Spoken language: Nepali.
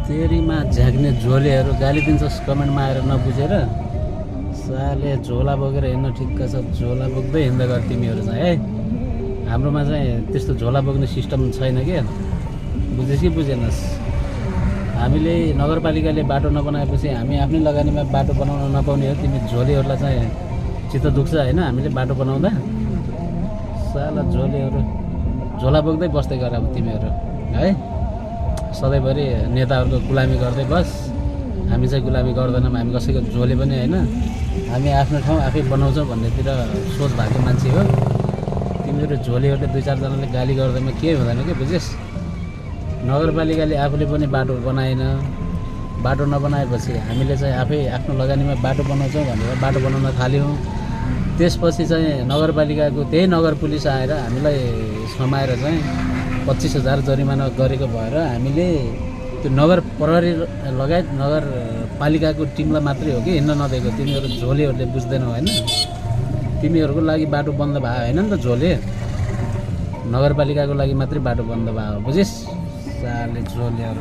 तेरीमा झ्याक्ने झोलेहरू गाली दिन्छस् कमेन्टमा आएर नबुझेर। साले झोला बोकेर हिँड्न ठिक्क छ, झोला बोक्दै हिँड्दै गर तिमीहरू चाहिँ है। हाम्रोमा चाहिँ त्यस्तो झोला बोक्ने सिस्टम छैन क्या, बुझेस् कि बुझेनस्। हामीले नगरपालिकाले बाटो नबनाएपछि हामी आफ्नै लगानीमा बाटो बनाउन नपाउने हो। तिमी झोलेहरूलाई चाहिँ चित्त दुख्छ होइन हामीले बाटो बनाउँदा। साला झोलेहरू झोला बोक्दै बस्दै गर अब तिमीहरू है। सधैँभरि नेताहरूको गुलामी गर्दै बस। हामी चाहिँ गुलामी गर्दैनौँ, हामी कसैको झोले पनि होइन। हामी आफ्नो ठाउँ आफै बनाउँछौँ भन्नेतिर सोच भएको मान्छे हो। तिमीहरू झोलेहरूले 2-4जनाले गाली गर्दैमा केही हुँदैन के, बुझेस्। नगरपालिकाले आफूले पनि बाटो बनाएन। बाटो नबनाएपछि हामीले चाहिँ आफै आफ्नो लगानीमा बाटो बनाउँछौँ भनेर बाटो बनाउन थाल्यौँ। त्यसपछि चाहिँ नगरपालिकाको त्यही नगर पुलिस आएर हामीलाई समाएर चाहिँ 25,000 जरिमाना गरेको भएर हामीले त्यो नगर प्रहरी लगायत नगरपालिकाको टिमलाई मात्रै हो कि हिँड्न नदिएको। तिमीहरू झोलेहरूले बुझ्दैनौ होइन। तिमीहरूको लागि बाटो बन्द भयो होइन नि त झोले, नगरपालिकाको लागि मात्रै बाटो बन्द भयो, बुझेस्। साले झोलेहरू।